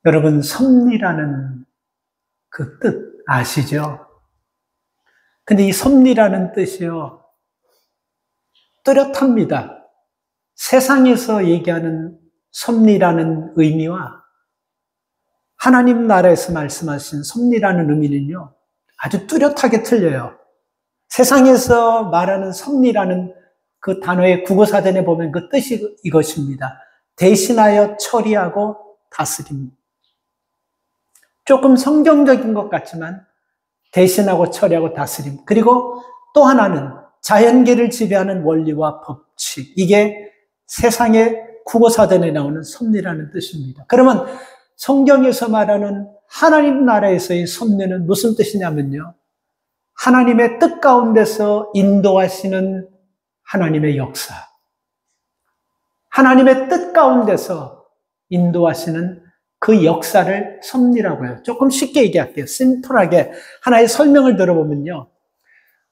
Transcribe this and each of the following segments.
여러분, 섭리라는 그 뜻 아시죠? 근데 이 섭리라는 뜻이요, 뚜렷합니다. 세상에서 얘기하는 섭리라는 의미와 하나님 나라에서 말씀하신 섭리라는 의미는요, 아주 뚜렷하게 틀려요. 세상에서 말하는 섭리라는 그 단어의 국어사전에 보면 그 뜻이 이것입니다. 대신하여 처리하고 다스림. 조금 성경적인 것 같지만 대신하고 처리하고 다스림. 그리고 또 하나는 자연계를 지배하는 원리와 법칙. 이게 세상의 국어사전에 나오는 섭리라는 뜻입니다. 그러면 성경에서 말하는 하나님 나라에서의 섭리는 무슨 뜻이냐면요, 하나님의 뜻 가운데서 인도하시는 하나님의 역사. 하나님의 뜻 가운데서 인도하시는 그 역사를 섭리라고 해요. 조금 쉽게 얘기할게요. 심플하게 하나의 설명을 들어보면요,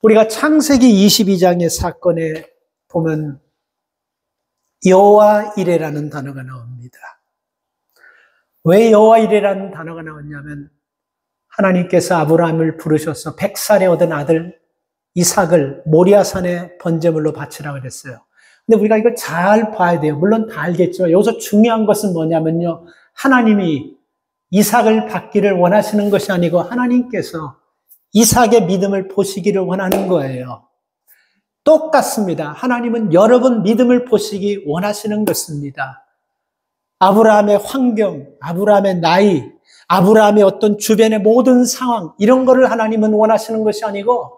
우리가 창세기 22장의 사건에 보면 여호와 이레라는 단어가 나옵니다. 왜 여호와 이레라는 단어가 나왔냐면, 하나님께서 아브라함을 부르셔서 100살에 얻은 아들 이삭을 모리아산에 번제물로 바치라고 그랬어요. 근데 우리가 이걸 잘 봐야 돼요. 물론 다 알겠지만 여기서 중요한 것은 뭐냐면요, 하나님이 이삭을 받기를 원하시는 것이 아니고 하나님께서 이삭의 믿음을 보시기를 원하는 거예요. 똑같습니다. 하나님은 여러분 믿음을 보시기 원하시는 것입니다. 아브라함의 환경, 아브라함의 나이, 아브라함의 어떤 주변의 모든 상황, 이런 거를 하나님은 원하시는 것이 아니고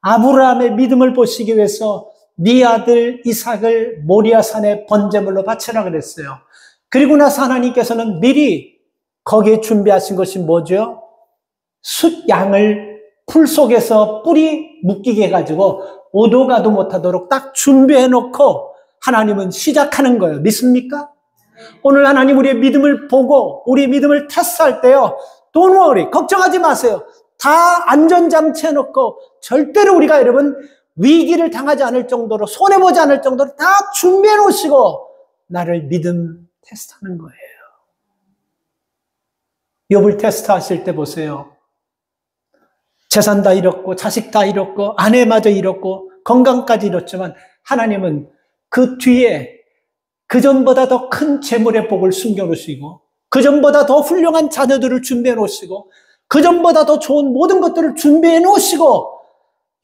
아브라함의 믿음을 보시기 위해서 네 아들 이삭을 모리아산에 번제물로 바치라 그랬어요. 그리고 나서 하나님께서는 미리 거기에 준비하신 것이 뭐죠? 숫양을 풀 속에서 뿌리 묶이게 해가지고 오도 가도 못하도록 딱 준비해 놓고 하나님은 시작하는 거예요. 믿습니까? 오늘 하나님 우리의 믿음을 보고 우리의 믿음을 테스트할 때요, Don't worry, 걱정하지 마세요. 다 안전장치 해놓고 절대로 우리가 여러분 위기를 당하지 않을 정도로, 손해보지 않을 정도로 다 준비해 놓으시고 나를 믿음 테스트하는 거예요. 욥을 테스트하실 때 보세요. 재산 다 잃었고 자식 다 잃었고 아내마저 잃었고 건강까지 잃었지만 하나님은 그 뒤에 그전보다 더 큰 재물의 복을 숨겨놓으시고 그전보다 더 훌륭한 자녀들을 준비해 놓으시고 그전보다 더 좋은 모든 것들을 준비해 놓으시고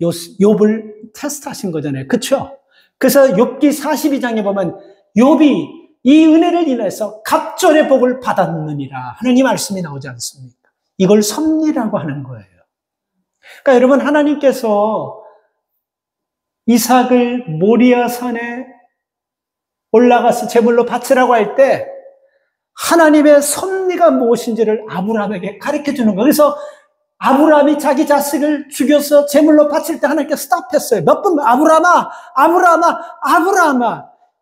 욥을 테스트하신 거잖아요. 그렇죠? 그래서 욥기 42장에 보면 욥이 이 은혜를 인해서 갑절의 복을 받았느니라 하나님 말씀이 나오지 않습니까? 이걸 섭리라고 하는 거예요. 그러니까 여러분, 하나님께서 이삭을 모리아산에 올라가서 제물로 바치라고 할 때 하나님의 섭리가 무엇인지를 아브라함에게 가르쳐 주는 거예요. 그래서 아브라함이 자기 자식을 죽여서 제물로 바칠 때 하나님께 스탑했어요. 몇 번, 아브라함아.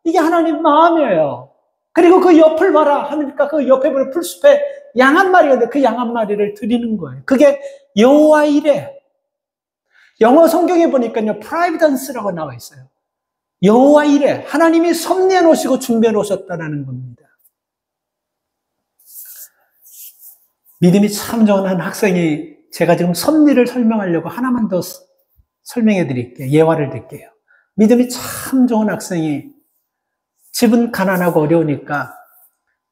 이게 하나님 마음이에요. 그리고 그 옆을 봐라 하니까 그 옆에 보는 풀숲에 양 한 마리가 있는데 그 양 한 마리를 드리는 거예요. 그게 여호와 이레. 영어 성경에 보니까요, 프라이비던스라고 나와 있어요. 여호와 이레, 하나님이 섭리해 놓으시고 준비해 놓으셨다는 겁니다. 믿음이 참 좋은 한 학생이, 제가 지금 섭리를 설명하려고 하나만 더 설명해 드릴게요. 예화를 드릴게요. 믿음이 참 좋은 학생이 집은 가난하고 어려우니까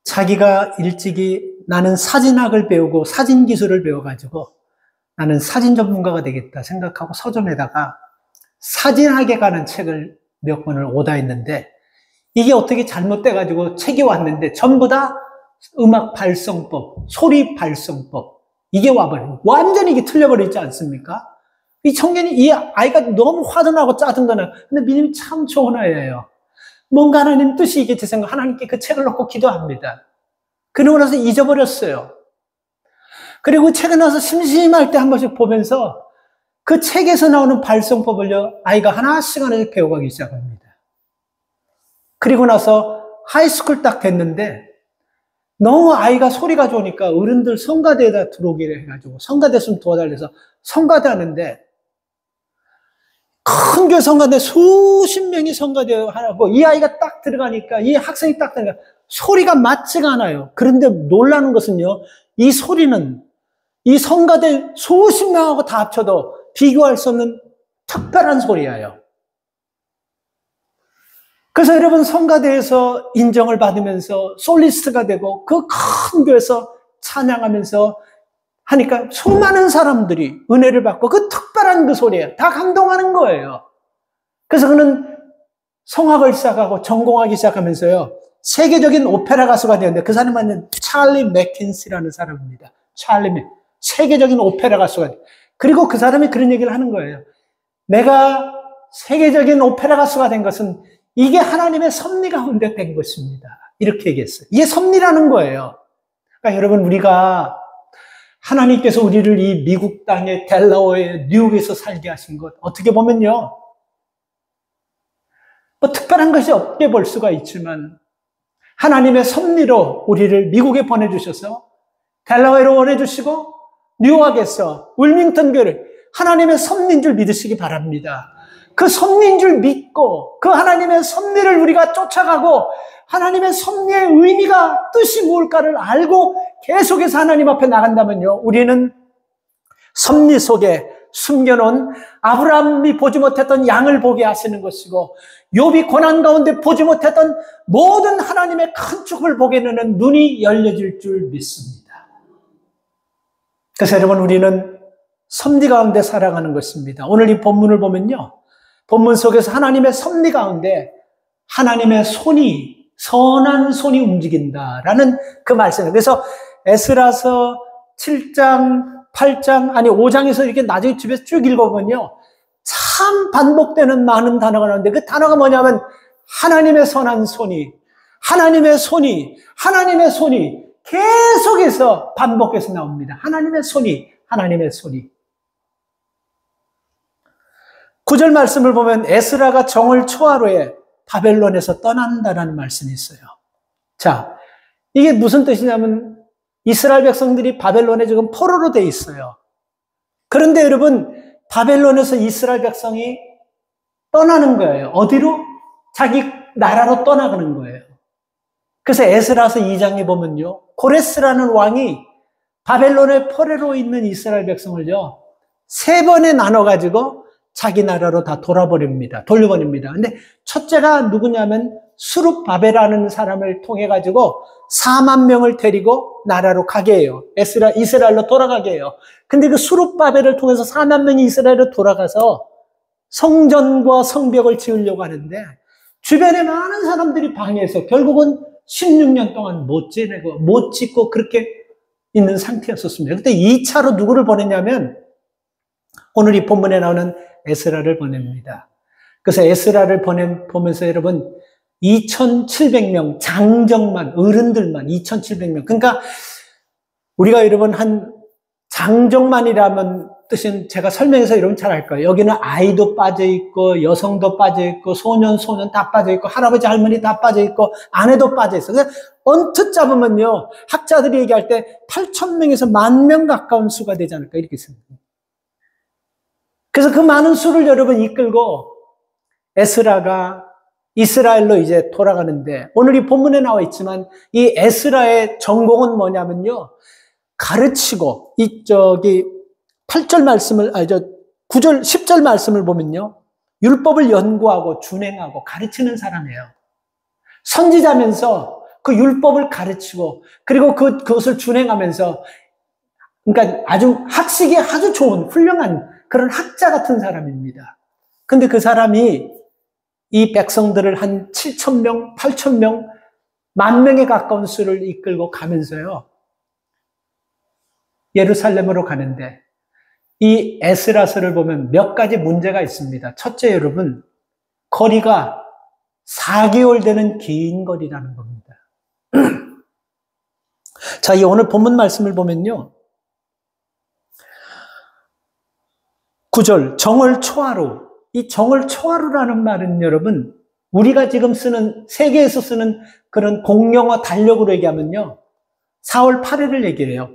자기가 일찍이 나는 사진학을 배우고 사진 기술을 배워가지고 나는 사진 전문가가 되겠다 생각하고 서점에다가 사진학에 관한 책을 몇 권을 오다했는데 이게 어떻게 잘못돼가지고 책이 왔는데 전부 다 음악 발성법, 소리 발성법, 이게 와버리고 완전히 이게 틀려버리지 않습니까? 이 청년이, 이 아이가 너무 화도 나고 짜증도 나고, 근데 믿음이 참 좋은 아이예요. 뭔가 하나님 뜻이 있겠지 생각, 하나님께 그 책을 놓고 기도합니다. 그러고 나서 잊어버렸어요. 그리고 책에 나서 심심할 때 한 번씩 보면서 그 책에서 나오는 발성법을요, 아이가 하나씩 배워가기 시작합니다. 그리고 나서 하이스쿨 딱 됐는데 너무 아이가 소리가 좋으니까 어른들 성가대에다 들어오기를 해가지고 성가대 좀 도와달래서 성가대 하는데 큰 교회 성가대 수십 명이 성가대 하고 이 아이가 딱 들어가니까 이 학생이 딱 들어가니까 소리가 맞지가 않아요. 그런데 놀라는 것은요, 이 소리는 이 성가대 수십 명하고 다 합쳐도 비교할 수 없는 특별한 소리예요. 그래서 여러분 성가대에서 인정을 받으면서 솔리스트가 되고 그 큰 교회에서 찬양하면서 하니까 수많은 사람들이 은혜를 받고 그 특별한 그 소리에 다 감동하는 거예요. 그래서 그는 성악을 시작하고 전공하기 시작하면서요, 세계적인 오페라 가수가 되었는데 그 사람은 찰리 맥킨시라는 사람입니다. 세계적인 오페라 가수가 돼요. 그리고 그 사람이 그런 얘기를 하는 거예요. 내가 세계적인 오페라 가수가 된 것은 이게 하나님의 섭리 가운데 된 것입니다. 이렇게 얘기했어요. 이게 섭리라는 거예요. 그러니까 여러분, 우리가 하나님께서 우리를 이 미국 땅의 델라워의 뉴욕에서 살게 하신 것, 어떻게 보면요, 뭐 특별한 것이 없게 볼 수가 있지만 하나님의 섭리로 우리를 미국에 보내주셔서 델라웨이로 보내주시고 뉴욕에서 울밍턴 교회를 하나님의 섭리인 줄 믿으시기 바랍니다. 그 섭리인 줄 믿고 그 하나님의 섭리를 우리가 쫓아가고 하나님의 섭리의 의미가 뜻이 무엇일까를 알고 계속해서 하나님 앞에 나간다면요, 우리는 섭리 속에 숨겨놓은 아브라함이 보지 못했던 양을 보게 하시는 것이고 욥이 고난 가운데 보지 못했던 모든 하나님의 큰 축복을 보게 되는 눈이 열려질 줄 믿습니다. 그래서 여러분, 우리는 섭리 가운데 살아가는 것입니다. 오늘 이 본문을 보면요, 본문 속에서 하나님의 섭리 가운데 하나님의 손이, 선한 손이 움직인다라는 그 말씀이에요. 그래서 에스라서 7장, 8장, 아니 5장에서 이렇게 나중에 집에서 쭉 읽어보면요, 참 반복되는 많은 단어가 나오는데 그 단어가 뭐냐면 하나님의 선한 손이, 하나님의 손이, 하나님의 손이 계속해서 반복해서 나옵니다. 하나님의 손이, 하나님의 손이. 9절 말씀을 보면 에스라가 정월 초하루에 바벨론에서 떠난다라는 말씀이 있어요. 자, 이게 무슨 뜻이냐면 이스라엘 백성들이 바벨론에 지금 포로로 돼 있어요. 그런데 여러분, 바벨론에서 이스라엘 백성이 떠나는 거예요. 어디로? 자기 나라로 떠나가는 거예요. 그래서 에스라서 2장에 보면요, 고레스라는 왕이 바벨론의 포로로 있는 이스라엘 백성을요 3번에 나눠가지고 자기 나라로 다 돌려보냅니다. 근데 첫째가 누구냐면 수룹바벨이라는 사람을 통해 가지고 4만 명을 데리고 나라로 가게 해요. 이스라엘로 돌아가게 해요. 근데 그 수룹바벨을 통해서 4만 명이 이스라엘로 돌아가서 성전과 성벽을 지으려고 하는데 주변에 많은 사람들이 방해해서 결국은 16년 동안 못 짓고 그렇게 있는 상태였었습니다. 그때 2차로 누구를 보냈냐면 오늘 이 본문에 나오는 에스라를 보냅니다. 그래서 에스라를 보면서 여러분 2,700명 장정만, 어른들만 2,700명. 그러니까 우리가 여러분 한 장정만이라면 뜻은 제가 설명해서 여러분 잘 알 거예요. 여기는 아이도 빠져있고 여성도 빠져있고 소년 다 빠져있고 할아버지 할머니 다 빠져있고 아내도 빠져있어요. 그래서 언뜻 잡으면요, 학자들이 얘기할 때 8,000명에서 10,000명 가까운 수가 되지 않을까 이렇게 생각합니다. 그래서 그 많은 수를 여러분 이끌고 에스라가 이스라엘로 이제 돌아가는데 오늘 이 본문에 나와 있지만 이 에스라의 전공은 뭐냐면요, 가르치고 8절 말씀을 9절 10절 말씀을 보면요, 율법을 연구하고 준행하고 가르치는 사람이에요. 선지자면서 그 율법을 가르치고 그리고 그것을 준행하면서, 그러니까 아주 학식이 아주 좋은 훌륭한 그런 학자 같은 사람입니다. 근데 그 사람이 이 백성들을 한 7,000명, 8,000명, 10,000명에 가까운 수를 이끌고 가면서요, 예루살렘으로 가는데 이 에스라서를 보면 몇 가지 문제가 있습니다. 첫째, 여러분, 거리가 4개월 되는 긴 거리라는 겁니다. 자, 이 오늘 본문 말씀을 보면요, 9절 정월 초하루, 이 정월 초하루라는 말은 여러분 우리가 지금 쓰는 세계에서 쓰는 그런 공용어 달력으로 얘기하면요 4월 8일을 얘기해요.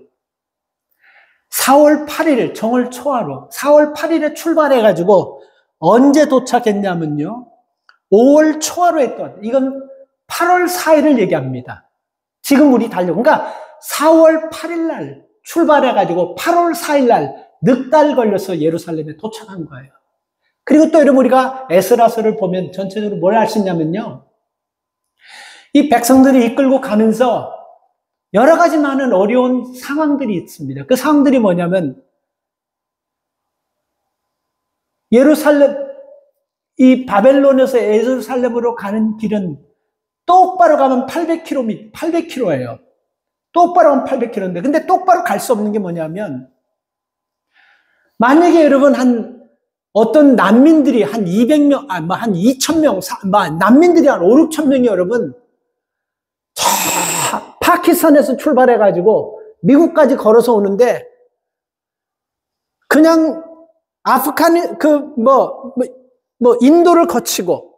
4월 8일 정월 초하루, 4월 8일에 출발해가지고 언제 도착했냐면요 5월 초하루에 이건 8월 4일을 얘기합니다. 지금 우리 그러니까 4월 8일 날 출발해가지고 8월 4일 날 넉 달 걸려서 예루살렘에 도착한 거예요. 그리고 또 여러분 우리가 에스라서를 보면 전체적으로 뭘 알 수 있냐면요. 이 백성들이 이끌고 가면서 여러 가지 많은 어려운 상황들이 있습니다. 그 상황들이 뭐냐면 이 바벨론에서 예루살렘으로 가는 길은 똑바로 가면 800km예요. 똑바로 가면 800km인데, 근데 똑바로 갈 수 없는 게 뭐냐면, 만약에 여러분 어떤 난민들이 한 200명, 한 2000명, 난민들이 한 5, 6천 명이 여러분, 파키스탄에서 출발해가지고 미국까지 걸어서 오는데, 그냥 인도를 거치고,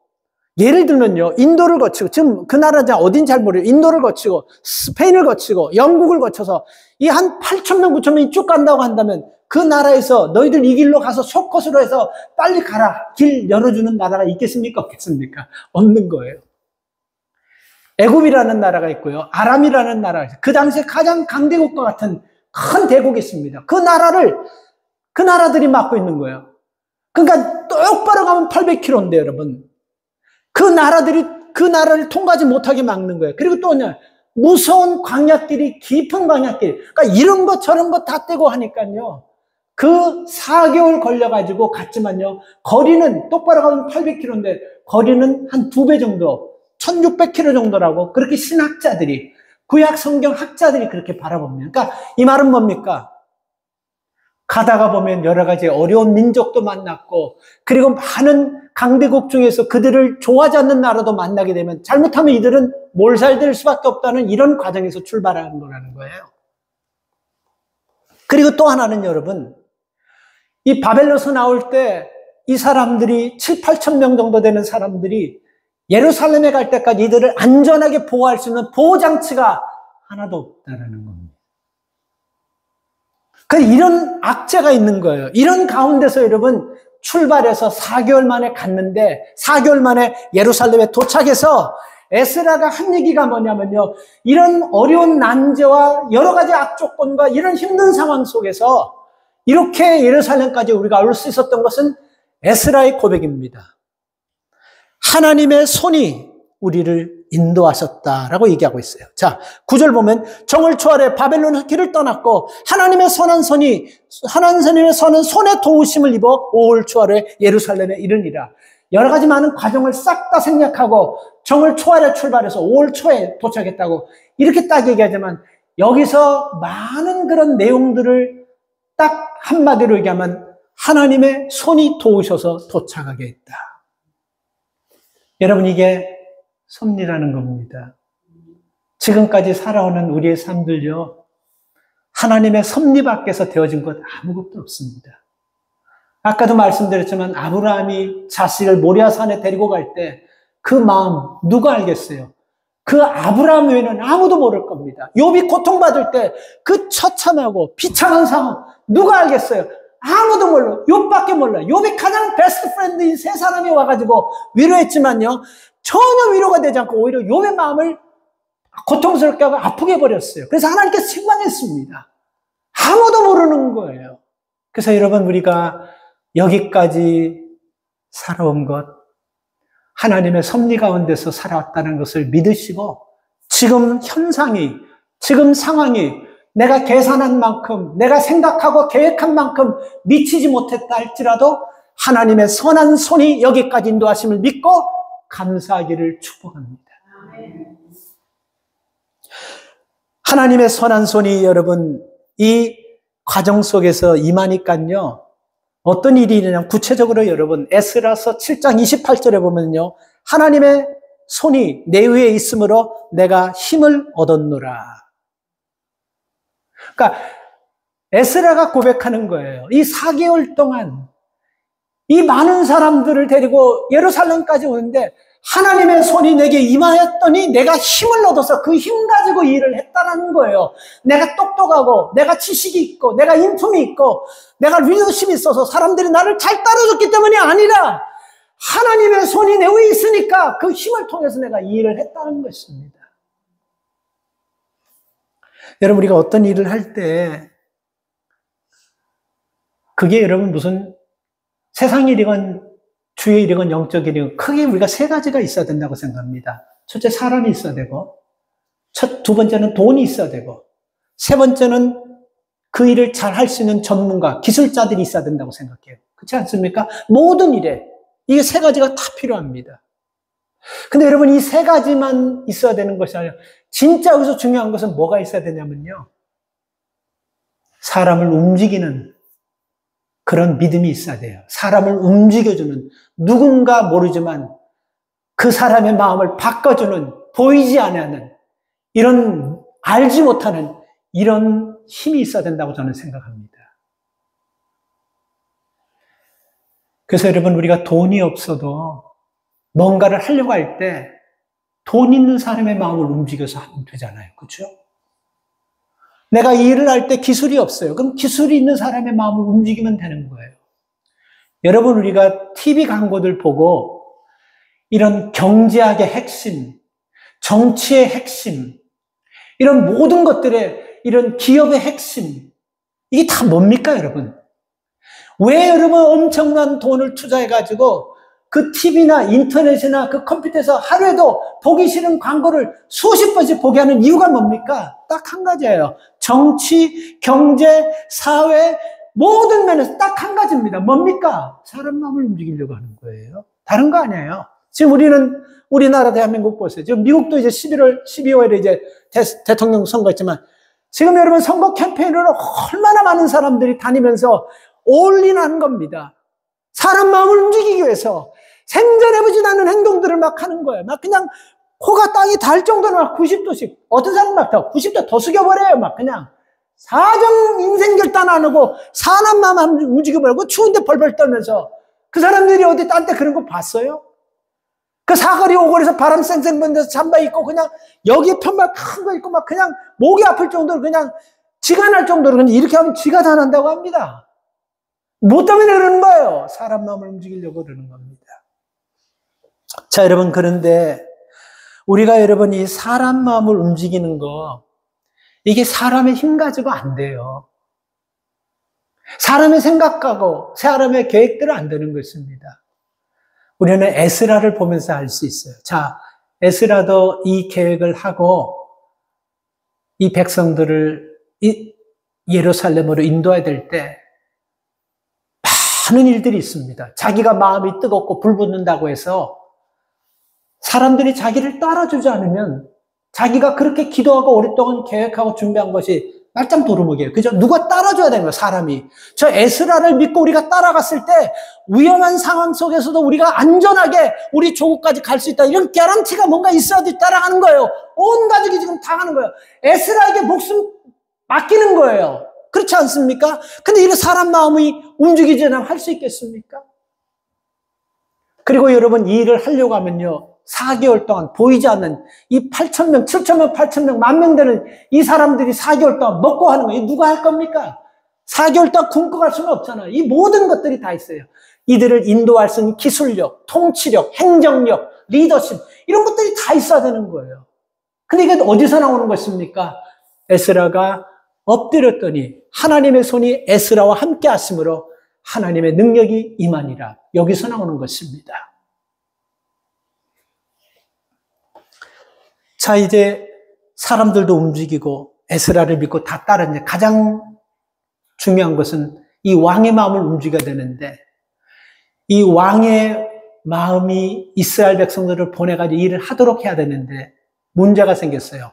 예를 들면요, 인도를 거치고, 지금 그 나라 어딘지 잘 모르겠어요. 인도를 거치고, 스페인을 거치고, 영국을 거쳐서, 이 한 8,000명, 9,000명이 쭉 간다고 한다면, 그 나라에서 너희들 이 길로 가서 숏컷으로 해서 빨리 가라. 길 열어주는 나라가 있겠습니까? 없겠습니까? 없는 거예요. 애굽이라는 나라가 있고요. 아람이라는 나라가 있어요. 그 당시에 가장 강대국과 같은 큰 대국이 있습니다. 그 나라들이 맡고 있는 거예요. 그러니까 똑바로 가면 800km인데 여러분. 그 나라를 통과하지 못하게 막는 거예요. 그리고 또 무서운 광야길이, 깊은 광야길. 그러니까 이런 거 저런 거 다 떼고 하니까요. 그 4개월 걸려가지고 갔지만요. 거리는 똑바로 가면 800km인데 거리는 한 2배 정도, 1600km 정도라고 그렇게 신학자들이, 구약 성경 학자들이 그렇게 바라봅니다. 그러니까 이 말은 뭡니까? 가다가 보면 여러 가지 어려운 민족도 만났고, 그리고 많은 강대국 중에서 그들을 좋아하지 않는 나라도 만나게 되면 잘못하면 이들은 몰살될 수밖에 없다는 이런 과정에서 출발하는 거라는 거예요. 그리고 또 하나는 여러분, 이 바벨론에서 나올 때 이 사람들이 7, 8천 명 정도 되는 사람들이 예루살렘에 갈 때까지 이들을 안전하게 보호할 수 있는 보호장치가 하나도 없다라는 겁니다. 이런 악재가 있는 거예요. 이런 가운데서 여러분 출발해서 4개월 만에 갔는데 4개월 만에 예루살렘에 도착해서 에스라가 한 얘기가 뭐냐면요. 이런 어려운 난제와 여러 가지 악조건과 이런 힘든 상황 속에서 이렇게 예루살렘까지 우리가 올 수 있었던 것은 에스라의 고백입니다. 하나님의 손이 우리를 인도하셨다라고 얘기하고 있어요. 자, 9절 보면 정을 초월해 바벨론 길을 떠났고 하나님의 선한 손의 도우심을 입어 5월 초월해 예루살렘에 이르니라. 여러 가지 많은 과정을 싹 다 생략하고 정을 초월해 출발해서 5월 초에 도착했다고 이렇게 딱 얘기하지만 여기서 많은 그런 내용들을 딱 한마디로 얘기하면 하나님의 손이 도우셔서 도착하게 했다. 여러분 이게 섭리라는 겁니다. 지금까지 살아오는 우리의 삶들요, 하나님의 섭리 밖에서 되어진 것 아무것도 없습니다. 아까도 말씀드렸지만 아브라함이 자식을 모리아산에 데리고 갈 때 그 마음 누가 알겠어요? 그 아브라함 외에는 아무도 모를 겁니다. 욥이 고통받을 때 그 처참하고 비참한 상황 누가 알겠어요? 아무도 몰라. 욥밖에 몰라. 욥이 가장 베스트 프렌드인 세 사람이 와가지고 위로했지만요, 전혀 위로가 되지 않고 오히려 욥의 마음을 고통스럽게 하고 아프게 해버렸어요. 그래서 하나님께 책망했습니다. 아무도 모르는 거예요. 그래서 여러분 우리가 여기까지 살아온 것, 하나님의 섭리 가운데서 살아왔다는 것을 믿으시고 지금 현상이, 지금 상황이 내가 계산한 만큼, 내가 생각하고 계획한 만큼 미치지 못했다 할지라도 하나님의 선한 손이 여기까지 인도하심을 믿고 감사하기를 축복합니다. 하나님의 선한 손이 여러분 이 과정 속에서 임하니까요, 어떤 일이 일어나냐, 구체적으로 여러분 에스라서 7장 28절에 보면요, 하나님의 손이 내 위에 있으므로 내가 힘을 얻었노라. 그러니까 에스라가 고백하는 거예요. 이 4개월 동안 이 많은 사람들을 데리고 예루살렘까지 오는데 하나님의 손이 내게 임하였더니 내가 힘을 얻어서 그 힘 가지고 일을 했다는 거예요. 내가 똑똑하고 내가 지식이 있고 내가 인품이 있고 내가 리더십이 있어서 사람들이 나를 잘 따라줬기 때문이 아니라 하나님의 손이 내 위에 있으니까 그 힘을 통해서 내가 일을 했다는 것입니다. 여러분, 우리가 어떤 일을 할 때, 그게 여러분 무슨 세상 일이건 주의 일이건 영적 일이건 크게 우리가 세 가지가 있어야 된다고 생각합니다. 첫째, 사람이 있어야 되고, 두 번째는 돈이 있어야 되고, 세 번째는 그 일을 잘 할 수 있는 전문가, 기술자들이 있어야 된다고 생각해요. 그렇지 않습니까? 모든 일에 이게 세 가지가 다 필요합니다. 근데 여러분, 이 세 가지만 있어야 되는 것이 아니라 진짜 여기서 중요한 것은 뭐가 있어야 되냐면요, 사람을 움직이는 그런 믿음이 있어야 돼요. 사람을 움직여주는, 누군가 모르지만 그 사람의 마음을 바꿔주는, 보이지 않는 이런, 알지 못하는 이런 힘이 있어야 된다고 저는 생각합니다. 그래서 여러분, 우리가 돈이 없어도 뭔가를 하려고 할 때 돈 있는 사람의 마음을 움직여서 하면 되잖아요. 그렇죠? 내가 이 일을 할 때 기술이 없어요. 그럼 기술이 있는 사람의 마음을 움직이면 되는 거예요. 여러분, 우리가 TV 광고들 보고 이런 경제학의 핵심, 정치의 핵심, 이런 모든 것들의 이런 기업의 핵심, 이게 다 뭡니까, 여러분? 왜 여러분 엄청난 돈을 투자해가지고 그 TV나 인터넷이나 그 컴퓨터에서 하루에도 보기 싫은 광고를 수십 번씩 보게 하는 이유가 뭡니까? 딱 한 가지예요. 정치, 경제, 사회, 모든 면에서 딱 한 가지입니다. 뭡니까? 사람 마음을 움직이려고 하는 거예요. 다른 거 아니에요. 지금 우리는, 우리나라 대한민국 보세요. 지금 미국도 이제 12월에 이제 대통령 선거 있지만, 지금 여러분 선거 캠페인으로 얼마나 많은 사람들이 다니면서 올인하는 겁니다. 사람 마음을 움직이기 위해서 생전해보지 않은 행동들을 막 하는 거예요. 막 그냥 코가 땅이 닿을 정도로 막 90도씩, 어떤 사람 막 90도 더 숙여버려요. 막 그냥 사정 인생결단 안 하고 사람 마음 움직여버리고 추운데 벌벌 떨면서. 그 사람들이 어디 딴 데 그런 거 봤어요? 그 사거리 오거리에서 바람 쌩쌩 부는데서 잠바 입고 그냥 여기에 편말 큰 거 입고 막 그냥 목이 아플 정도로 그냥 지가 날 정도로 그냥 이렇게 하면 지가 다 난다고 합니다. 뭐 때문에 그러는 거예요? 사람 마음을 움직이려고 그러는 겁니다. 자, 여러분, 그런데 우리가 여러분 이 사람 마음을 움직이는 거, 이게 사람의 힘 가지고 안 돼요. 사람의 생각하고 사람의 계획대로 안 되는 것입니다. 우리는 에스라를 보면서 알 수 있어요. 자, 에스라도 이 계획을 하고 이 백성들을 예루살렘으로 인도해야 될 때 많은 일들이 있습니다. 자기가 마음이 뜨겁고 불붙는다고 해서 사람들이 자기를 따라주지 않으면 자기가 그렇게 기도하고 오랫동안 계획하고 준비한 것이 말짱 도루묵이에요. 그죠? 누가 따라줘야 되는 거예요, 사람이. 저 에스라를 믿고 우리가 따라갔을 때 위험한 상황 속에서도 우리가 안전하게 우리 조국까지 갈 수 있다. 이런 개런티가 뭔가 있어야지 따라가는 거예요. 온 가족이 지금 다 가는 거예요. 에스라에게 목숨 맡기는 거예요. 그렇지 않습니까? 근데 이런 사람 마음이 움직이지 않으면 할 수 있겠습니까? 그리고 여러분, 이 일을 하려고 하면요, 4개월 동안 보이지 않는 이 8,000명, 7,000명, 8,000명, 10,000명 되는 이 사람들이 4개월 동안 먹고 하는 거예요. 누가 할 겁니까? 4개월 동안 굶고 갈 수는 없잖아요. 이 모든 것들이 다 있어요. 이들을 인도할 수 있는 기술력, 통치력, 행정력, 리더십, 이런 것들이 다 있어야 되는 거예요. 근데 이게 어디서 나오는 것입니까? 에스라가 엎드렸더니 하나님의 손이 에스라와 함께 하심으로 하나님의 능력이 임하니라. 여기서 나오는 것입니다. 자, 이제 사람들도 움직이고 에스라를 믿고 다 따르는데 가장 중요한 것은 이 왕의 마음을 움직여야 되는데, 이 왕의 마음이 이스라엘 백성들을 보내가지고 일을 하도록 해야 되는데 문제가 생겼어요.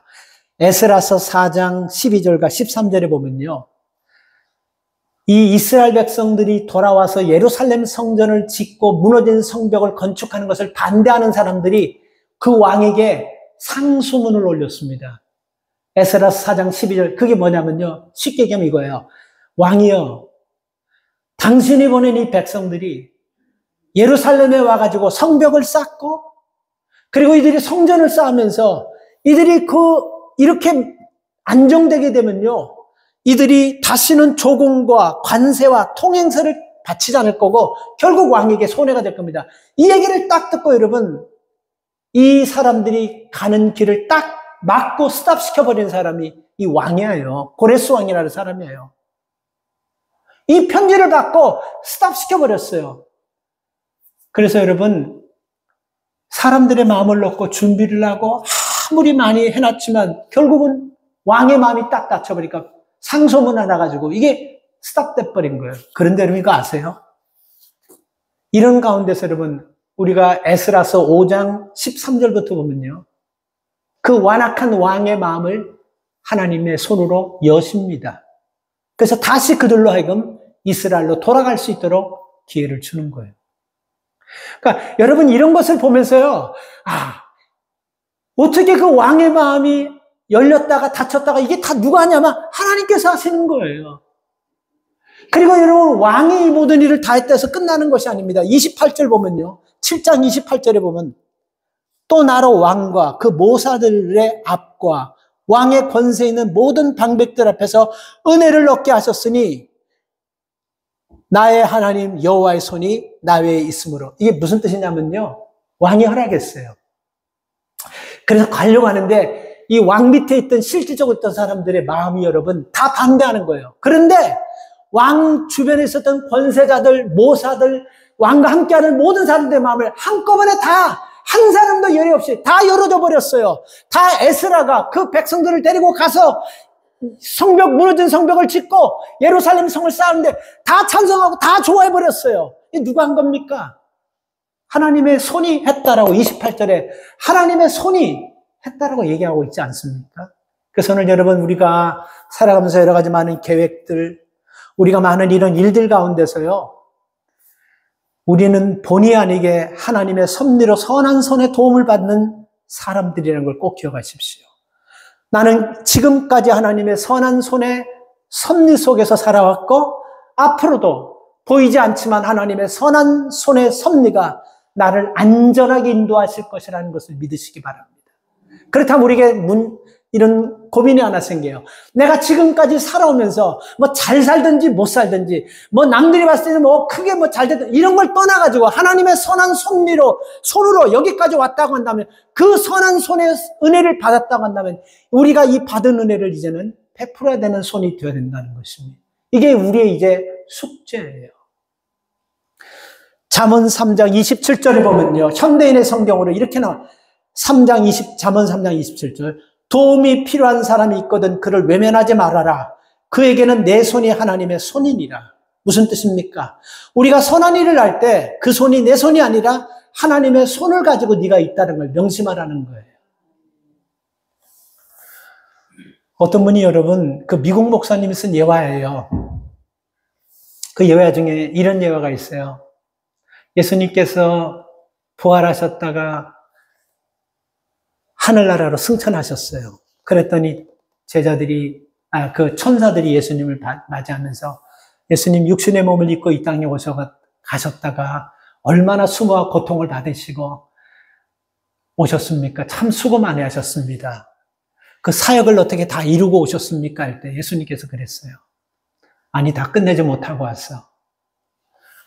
에스라서 4장 12절과 13절에 보면요, 이 이스라엘 백성들이 돌아와서 예루살렘 성전을 짓고 무너진 성벽을 건축하는 것을 반대하는 사람들이 그 왕에게 상소문을 올렸습니다. 에스라서 4장 12절, 그게 뭐냐면요, 쉽게 얘기하면 이거예요. 왕이여, 당신이 보낸 이 백성들이 예루살렘에 와가지고 성벽을 쌓고, 그리고 이들이 성전을 쌓으면서 이들이 이렇게 안정되게 되면요, 이들이 다시는 조공과 관세와 통행세를 바치지 않을 거고 결국 왕에게 손해가 될 겁니다. 이 얘기를 딱 듣고 여러분, 이 사람들이 가는 길을 딱 막고 스탑시켜버린 사람이 이 왕이에요. 고레스 왕이라는 사람이에요. 이 편지를 받고 스탑시켜버렸어요. 그래서 여러분, 사람들의 마음을 놓고 준비를 하고 아무리 많이 해놨지만 결국은 왕의 마음이 딱 닫혀버리니까 상소문 하나 가지고 이게 스탑돼버린 거예요. 그런데 여러분 이거 아세요? 이런 가운데서 여러분, 우리가 에스라서 5장 13절부터 보면요, 그 완악한 왕의 마음을 하나님의 손으로 여십니다. 그래서 다시 그들로 하여금 이스라엘로 돌아갈 수 있도록 기회를 주는 거예요. 그러니까 여러분 이런 것을 보면서요, 어떻게 그 왕의 마음이 열렸다가 닫혔다가 이게 다 누가 하냐면 하나님께서 하시는 거예요. 그리고 여러분, 왕이 이 모든 일을 다 했다 해서 끝나는 것이 아닙니다. 28절 보면요, 7장 28절에 보면 또 나로 왕과 그 모사들의 앞과 왕의 권세 있는 모든 방백들 앞에서 은혜를 얻게 하셨으니 나의 하나님 여호와의 손이 나 외에 있으므로. 이게 무슨 뜻이냐면요, 왕이 허락했어요. 그래서 가려고 하는데 이 왕 밑에 있던 실질적으로 있던 사람들의 마음이 여러분 다 반대하는 거예요. 그런데 왕 주변에 있었던 권세자들, 모사들, 왕과 함께하는 모든 사람들의 마음을 한꺼번에 다, 한 사람도 예외 없이 다 열어줘 버렸어요. 다 에스라가 그 백성들을 데리고 가서 성벽, 무너진 성벽을 짓고 예루살렘 성을 쌓았는데 다 찬성하고 다 좋아해 버렸어요. 이게 누가 한 겁니까? 하나님의 손이 했다라고 28절에 하나님의 손이 했다라고 얘기하고 있지 않습니까? 그래서 오늘 여러분, 우리가 살아가면서 여러 가지 많은 계획들, 우리가 많은 이런 일들 가운데서요, 우리는 본의 아니게 하나님의 섭리로 선한 손에 도움을 받는 사람들이라는 걸 꼭 기억하십시오. 나는 지금까지 하나님의 선한 손의 섭리 속에서 살아왔고 앞으로도 보이지 않지만 하나님의 선한 손의 섭리가 나를 안전하게 인도하실 것이라는 것을 믿으시기 바랍니다. 그렇다면 우리에게 이런 고민이 하나 생겨요. 내가 지금까지 살아오면서 뭐 잘 살든지 못 살든지, 뭐 남들이 봤을 때는 뭐 크게 뭐 잘 됐든 이런 걸 떠나가지고 하나님의 선한 손으로 여기까지 왔다고 한다면, 그 선한 손의 은혜를 받았다고 한다면 우리가 이 받은 은혜를 이제는 베풀어야 되는 손이 되어야 된다는 것입니다. 이게 우리의 이제 숙제예요. 잠언 3장 27절에 보면요, 현대인의 성경으로 이렇게 나와. 잠언 3장 27절. 도움이 필요한 사람이 있거든 그를 외면하지 말아라. 그에게는 내 손이 하나님의 손이니라. 무슨 뜻입니까? 우리가 선한 일을 할 때 그 손이 내 손이 아니라 하나님의 손을 가지고 네가 있다는 걸 명심하라는 거예요. 어떤 분이 여러분, 그 미국 목사님이 쓴 예화예요. 그 예화 중에 이런 예화가 있어요. 예수님께서 부활하셨다가 하늘나라로 승천하셨어요. 그랬더니 그 천사들이 예수님을 맞이하면서 예수님 육신의 몸을 입고 이 땅에 가셨다가 얼마나 수모와 고통을 받으시고 오셨습니까? 참 수고 많이 하셨습니다. 그 사역을 어떻게 다 이루고 오셨습니까? 할 때 예수님께서 그랬어요. 아니, 다 끝내지 못하고 왔어.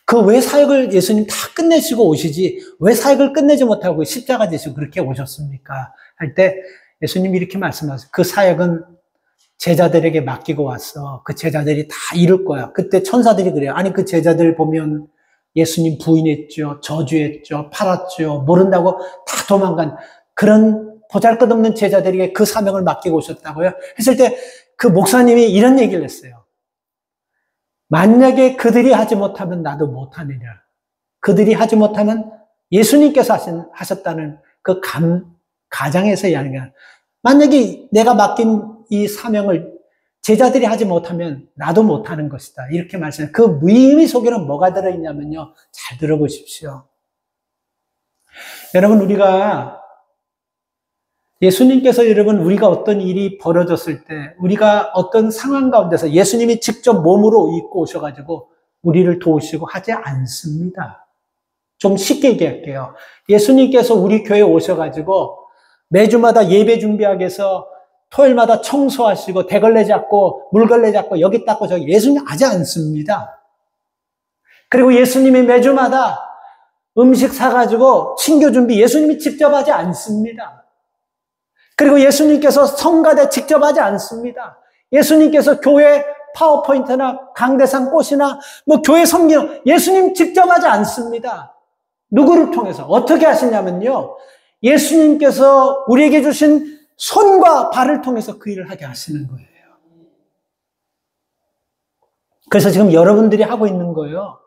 그 왜 사역을 예수님 다 끝내시고 오시지 왜 사역을 끝내지 못하고 십자가 지시고 그렇게 오셨습니까? 할 때 예수님이 이렇게 말씀하세요. 그 사역은 제자들에게 맡기고 왔어. 그 제자들이 다 이룰 거야. 그때 천사들이 그래요. 아니, 그 제자들 보면 예수님 부인했죠, 저주했죠, 팔았죠, 모른다고 다 도망간 그런 보잘것없는 제자들에게 그 사명을 맡기고 오셨다고요? 했을 때 그 목사님이 이런 얘기를 했어요. 만약에 그들이 하지 못하면 나도 못하느냐. 그들이 하지 못하면 예수님께서 하셨다는 그 가장에서 이야기하는, 만약에 내가 맡긴 이 사명을 제자들이 하지 못하면 나도 못하는 것이다. 이렇게 말씀해요. 그 의미 속에는 뭐가 들어있냐면요. 잘 들어보십시오. 여러분, 예수님께서 우리가 어떤 일이 벌어졌을 때, 우리가 어떤 상황 가운데서 예수님이 직접 몸으로 입고 오셔가지고 우리를 도우시고 하지 않습니다. 좀 쉽게 얘기할게요. 예수님께서 우리 교회에 오셔가지고 매주마다 예배 준비하기 위해서 토요일마다 청소하시고 대걸레 잡고 물걸레 잡고 여기 닦고 저기, 예수님 하지 않습니다. 그리고 예수님이 매주마다 음식 사가지고 친교 준비 예수님이 직접 하지 않습니다. 그리고 예수님께서 성가대 직접 하지 않습니다. 예수님께서 교회 파워포인트나 강대상 꽃이나 뭐 교회 섬기는 예수님 직접 하지 않습니다. 누구를 통해서 어떻게 하시냐면요. 예수님께서 우리에게 주신 손과 발을 통해서 그 일을 하게 하시는 거예요. 그래서 지금 여러분들이 하고 있는 거예요.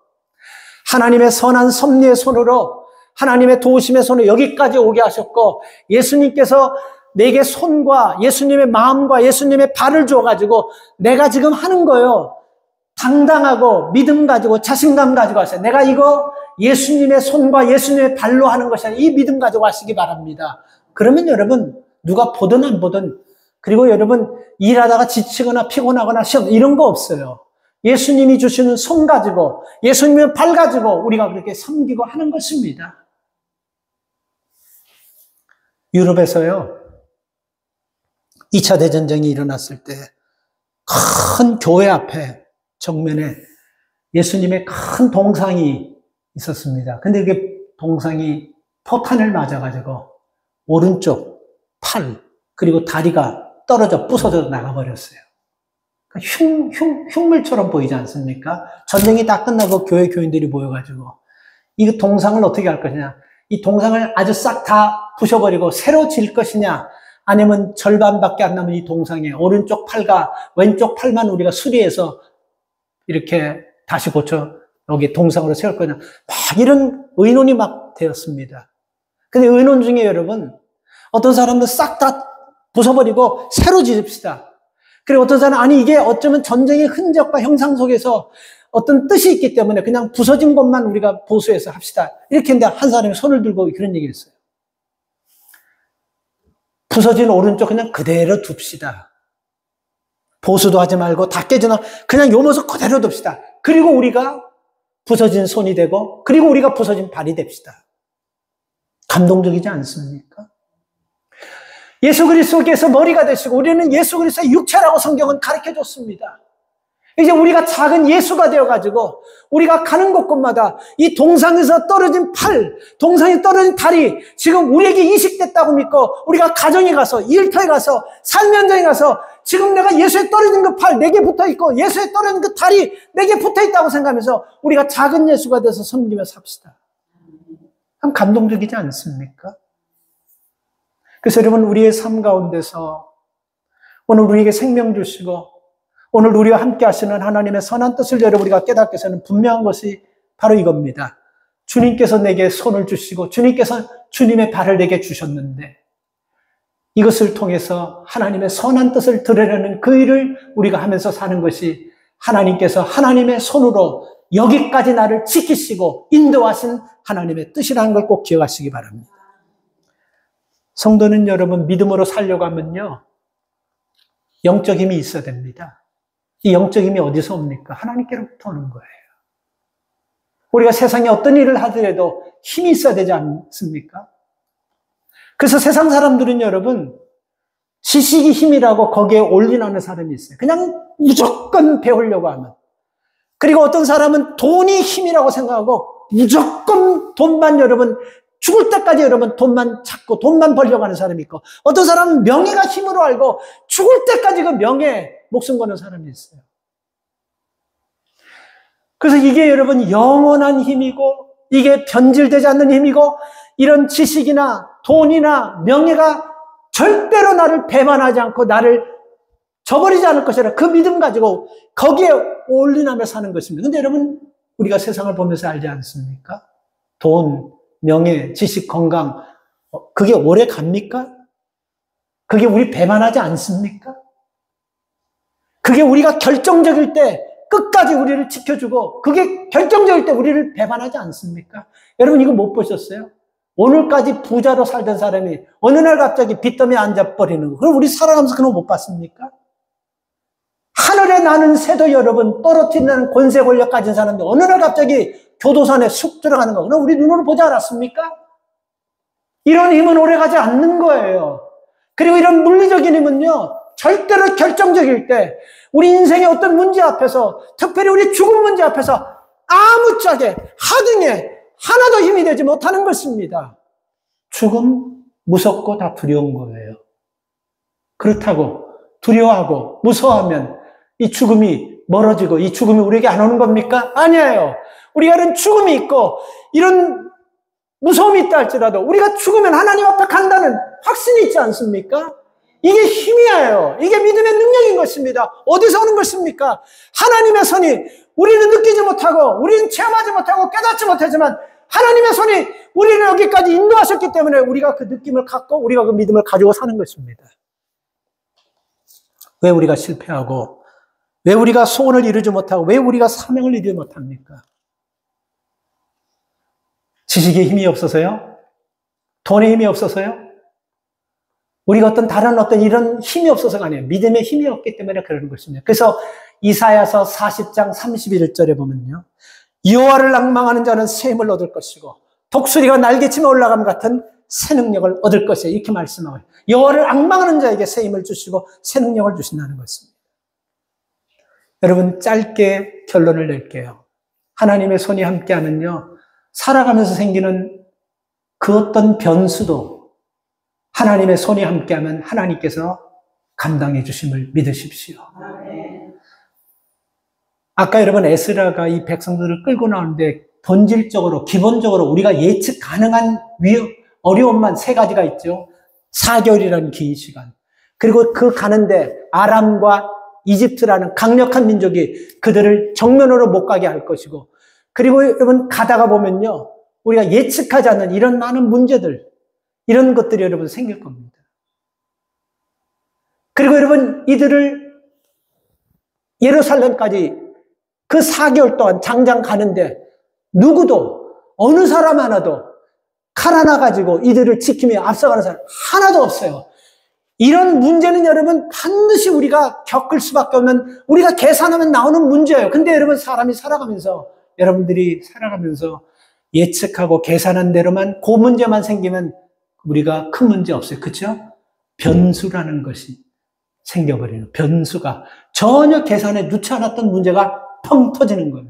하나님의 선한 섭리의 손으로 하나님의 도우심의 손으로 여기까지 오게 하셨고 예수님께서 내게 손과 예수님의 마음과 예수님의 발을 줘가지고 내가 지금 하는 거예요. 당당하고 믿음 가지고 자신감 가지고 하세요. 내가 이거 예수님의 손과 예수님의 발로 하는 것이 아니라 이 믿음 가지고 하시기 바랍니다. 그러면 여러분 누가 보든 안 보든 그리고 여러분 일하다가 지치거나 피곤하거나 시험 이런 거 없어요. 예수님이 주시는 손 가지고 예수님의 발 가지고 우리가 그렇게 섬기고 하는 것입니다. 유럽에서요. 2차 대전쟁이 일어났을 때 큰 교회 앞에 정면에 예수님의 큰 동상이 있었습니다. 근데 이게 동상이 포탄을 맞아가지고 오른쪽 팔 그리고 다리가 떨어져 부서져 나가버렸어요. 흉물처럼 보이지 않습니까? 전쟁이 다 끝나고 교회 교인들이 모여가지고 이 동상을 어떻게 할 것이냐 이 동상을 아주 싹 다 부셔버리고 새로 질 것이냐 아니면 절반밖에 안 남은 이 동상에 오른쪽 팔과 왼쪽 팔만 우리가 수리해서 이렇게 다시 고쳐 여기 동상으로 세울 거냐 막 이런 의논이 막 되었습니다. 근데 의논 중에 여러분 어떤 사람은 싹 다 부숴버리고 새로 지읍시다. 그리고 어떤 사람은 아니 이게 어쩌면 전쟁의 흔적과 형상 속에서 어떤 뜻이 있기 때문에 그냥 부서진 것만 우리가 보수해서 합시다. 이렇게 했는데 한 사람이 손을 들고 그런 얘기를 했어요. 부서진 오른쪽 그냥 그대로 둡시다. 보수도 하지 말고 다 깨져나 그냥 요 모습 그대로 둡시다. 그리고 우리가 부서진 손이 되고 그리고 우리가 부서진 발이 됩시다. 감동적이지 않습니까? 예수 그리스도께서 머리가 되시고 우리는 예수 그리스도의 육체라고 성경은 가르쳐줬습니다. 이제 우리가 작은 예수가 되어가지고 우리가 가는 곳곳마다 이 동상에서 떨어진 팔, 동상에 떨어진 다리 지금 우리에게 이식됐다고 믿고 우리가 가정에 가서 일터에 가서 삶 현장에 가서 지금 내가 예수에 떨어진 그 팔 내게 붙어있고 예수에 떨어진 그 다리 내게 붙어있다고 생각하면서 우리가 작은 예수가 돼서 섬기며 삽시다. 참 감동적이지 않습니까? 그래서 여러분 우리의 삶 가운데서 오늘 우리에게 생명 주시고 오늘 우리와 함께 하시는 하나님의 선한 뜻을 여러분 우리가 깨닫게 되는 분명한 것이 바로 이겁니다. 주님께서 내게 손을 주시고 주님께서 주님의 발을 내게 주셨는데 이것을 통해서 하나님의 선한 뜻을 드러내는 그 일을 우리가 하면서 사는 것이 하나님께서 하나님의 손으로 여기까지 나를 지키시고 인도하신 하나님의 뜻이라는 걸 꼭 기억하시기 바랍니다. 성도는 여러분 믿음으로 살려고 하면요 영적 힘이 있어야 됩니다. 이 영적 힘이 어디서 옵니까? 하나님께로부터 오는 거예요. 우리가 세상에 어떤 일을 하더라도 힘이 있어야 되지 않습니까? 그래서 세상 사람들은 여러분 지식이 힘이라고 거기에 올인하는 사람이 있어요. 그냥 무조건 배우려고 하면. 그리고 어떤 사람은 돈이 힘이라고 생각하고 무조건 돈만 여러분 죽을 때까지 여러분 돈만 찾고 돈만 벌려고 하는 사람이 있고 어떤 사람은 명예가 힘으로 알고 죽을 때까지 그 명예에 목숨 거는 사람이 있어요. 그래서 이게 여러분 영원한 힘이고 이게 변질되지 않는 힘이고 이런 지식이나 돈이나 명예가 절대로 나를 배반하지 않고 나를 저버리지 않을 것이라 그 믿음 가지고 거기에 올인하며 사는 것입니다. 근데 여러분 우리가 세상을 보면서 알지 않습니까? 돈, 명예, 지식, 건강 그게 오래 갑니까? 그게 우리 배반하지 않습니까? 그게 우리가 결정적일 때 끝까지 우리를 지켜주고 그게 결정적일 때 우리를 배반하지 않습니까? 여러분 이거 못 보셨어요? 오늘까지 부자로 살던 사람이 어느 날 갑자기 빚더미에 앉아버리는 거 그럼 우리 살아가면서 그런 거 못 봤습니까? 하늘에 나는 새도 여러분 떨어뜨리는 권세 권력 가진 사람들 어느 날 갑자기 교도소에 쑥 들어가는 거 그럼 우리 눈으로 보지 않았습니까? 이런 힘은 오래가지 않는 거예요. 그리고 이런 물리적인 힘은요 절대로 결정적일 때 우리 인생의 어떤 문제 앞에서 특별히 우리 죽음 문제 앞에서 아무짝에 하등에 하나도 힘이 되지 못하는 것입니다. 죽음 무섭고 다 두려운 거예요. 그렇다고 두려워하고 무서워하면 이 죽음이 멀어지고 이 죽음이 우리에게 안 오는 겁니까? 아니에요. 우리가 이런 죽음이 있고 이런 무서움이 있다 할지라도 우리가 죽으면 하나님 앞에 간다는 확신이 있지 않습니까? 이게 힘이에요. 이게 믿음의 능력인 것입니다. 어디서 오는 것입니까? 하나님의 손이 우리는 느끼지 못하고 우리는 체험하지 못하고 깨닫지 못하지만 하나님의 손이 우리를 여기까지 인도하셨기 때문에 우리가 그 느낌을 갖고 우리가 그 믿음을 가지고 사는 것입니다. 왜 우리가 실패하고 왜 우리가 소원을 이루지 못하고 왜 우리가 사명을 이루지 못합니까? 지식의 힘이 없어서요? 돈의 힘이 없어서요? 우리가 어떤 다른 이런 힘이 없어서가 아니에요. 믿음의 힘이 없기 때문에 그러는 것입니다. 그래서 이사야서 40장 31절에 보면요. 여호와를 낭망하는 자는 새 힘을 얻을 것이고 독수리가 날개치며 올라감 같은 새 능력을 얻을 것이에요. 이렇게 말씀하고 여호와를 앙망하는 자에게 새 힘을 주시고 새 능력을 주신다는 것입니다. 여러분 짧게 결론을 낼게요. 하나님의 손이 함께하면요. 살아가면서 생기는 그 어떤 변수도 하나님의 손이 함께하면 하나님께서 감당해 주심을 믿으십시오. 아까 여러분 에스라가 이 백성들을 끌고 나오는데 본질적으로 기본적으로 우리가 예측 가능한 어려움만 세 가지가 있죠. 4개월이라는 긴 시간. 그리고 그 가는데 아람과 이집트라는 강력한 민족이 그들을 정면으로 못 가게 할 것이고 그리고 여러분 가다가 보면요. 우리가 예측하지 않는 이런 많은 문제들 이런 것들이 여러분 생길 겁니다. 그리고 여러분 이들을 예루살렘까지 그 4개월 동안 장장 가는데 누구도 어느 사람 하나도 칼 하나 가지고 이들을 지키며 앞서가는 사람 하나도 없어요. 이런 문제는 여러분 반드시 우리가 겪을 수밖에 없는 우리가 계산하면 나오는 문제예요. 근데 여러분 사람이 살아가면서 여러분들이 살아가면서 예측하고 계산한 대로만 그 문제만 생기면 우리가 큰 문제 없어요. 그렇죠? 변수라는 것이 생겨버리는 변수가 전혀 계산에 넣지 않았던 문제가 펑 터지는 거예요.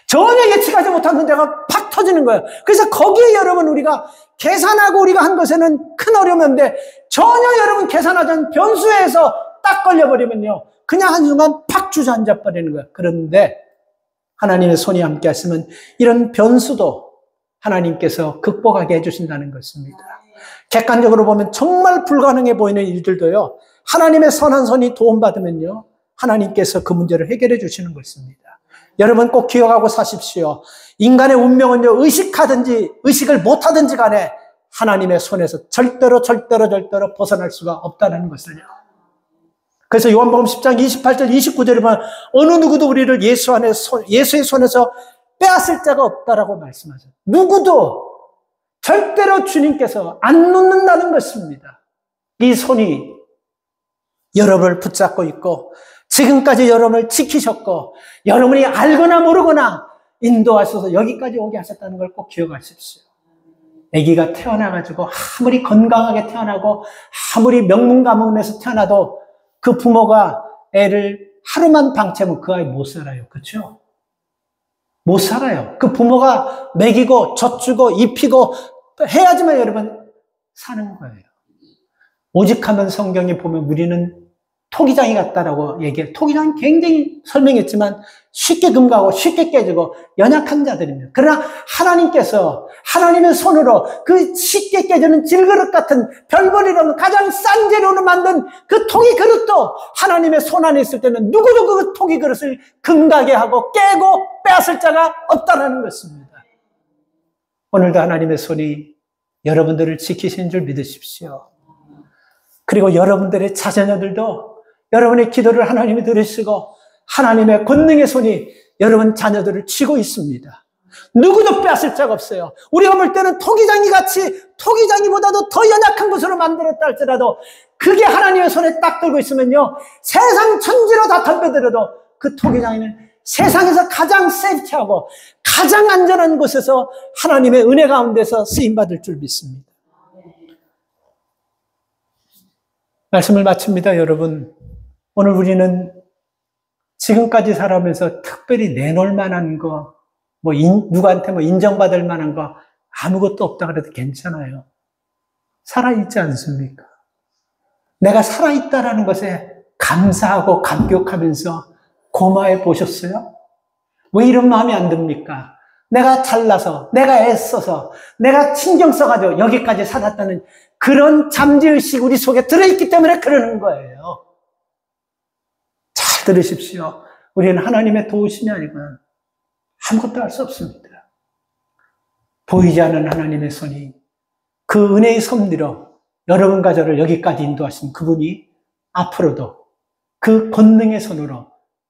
전혀 예측하지 못한 문제가 팍 터지는 거예요. 그래서 거기에 여러분 우리가 계산하고 우리가 한 것에는 큰 어려움이 없는데 전혀 여러분 계산하지 않은 변수에서 딱 걸려버리면요. 그냥 한순간 팍 주저앉아 버리는 거예요. 그런데 하나님의 손이 함께 하시면 이런 변수도 하나님께서 극복하게 해주신다는 것입니다. 객관적으로 보면 정말 불가능해 보이는 일들도요. 하나님의 선한 손이 도움받으면요. 하나님께서 그 문제를 해결해 주시는 것입니다. 여러분 꼭 기억하고 사십시오. 인간의 운명은요. 의식하든지 의식을 못하든지 간에 하나님의 손에서 절대로 벗어날 수가 없다는 것을요. 그래서 요한복음 10장 28절 29절에 보면 어느 누구도 우리를 예수의 손에서 빼앗을 자가 없다라고 말씀하죠. 누구도 절대로 주님께서 안 놓는다는 것입니다. 이 손이 여러분을 붙잡고 있고 지금까지 여러분을 지키셨고 여러분이 알거나 모르거나 인도하셔서 여기까지 오게 하셨다는 걸 꼭 기억하십시오. 아기가 태어나가지고 아무리 건강하게 태어나고 아무리 명문가문에서 태어나도 그 부모가 애를 하루만 방치하면 그 아이 못 살아요. 그렇죠? 못 살아요. 그 부모가 먹이고 젖주고 입히고 해야지만 여러분 사는 거예요. 오직하면 성경에 보면 우리는 토기장이 같다라고 얘기해요. 토기장은 굉장히 설명했지만 쉽게 금가고 쉽게 깨지고 연약한 자들입니다. 그러나 하나님께서 하나님의 손으로 그 쉽게 깨지는 질그릇 같은 별벌이로는 가장 싼 재료로 만든 그 토기 그릇도 하나님의 손 안에 있을 때는 누구도 그 토기 그릇을 금가게 하고 깨고 빼앗을 자가 없다는 것입니다. 오늘도 하나님의 손이 여러분들을 지키신 줄 믿으십시오. 그리고 여러분들의 자녀들도 여러분의 기도를 하나님이 들으시고 하나님의 권능의 손이 여러분 자녀들을 치고 있습니다. 누구도 빼앗을 자가 없어요. 우리가 볼 때는 토기장이보다도 더 연약한 것으로 만들었다 할지라도 그게 하나님의 손에 딱 들고 있으면요. 세상 천지로 다 덤벼들어도 그 토기장이는 세상에서 가장 세이프티하고 가장 안전한 곳에서 하나님의 은혜 가운데서 쓰임받을 줄 믿습니다. 말씀을 마칩니다, 여러분. 오늘 우리는 지금까지 살아오면서 특별히 내놓을 만한 거, 누구한테 인정받을 만한 거 아무것도 없다 그래도 괜찮아요. 살아있지 않습니까? 내가 살아있다라는 것에 감사하고 감격하면서 고마해 보셨어요? 왜 이런 마음이 안 듭니까? 내가 잘나서, 내가 애써서, 내가 신경 써가지고 여기까지 살았다는 그런 잠재의식 우리 속에 들어있기 때문에 그러는 거예요. 잘 들으십시오. 우리는 하나님의 도우심이 아니고는 아무것도 할 수 없습니다. 보이지 않는 하나님의 손이 그 은혜의 섭리로 여러분과 저를 여기까지 인도하신 그분이 앞으로도 그 권능의 손으로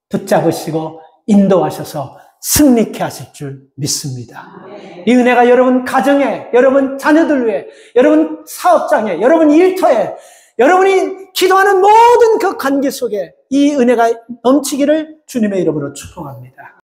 붙잡으시고 인도하셔서 승리케 하실 줄 믿습니다. 이 은혜가 여러분 가정에, 여러분 자녀들 위해, 여러분 사업장에, 여러분 일터에, 여러분이 기도하는 모든 그 관계 속에 이 은혜가 넘치기를 주님의 이름으로 축복합니다.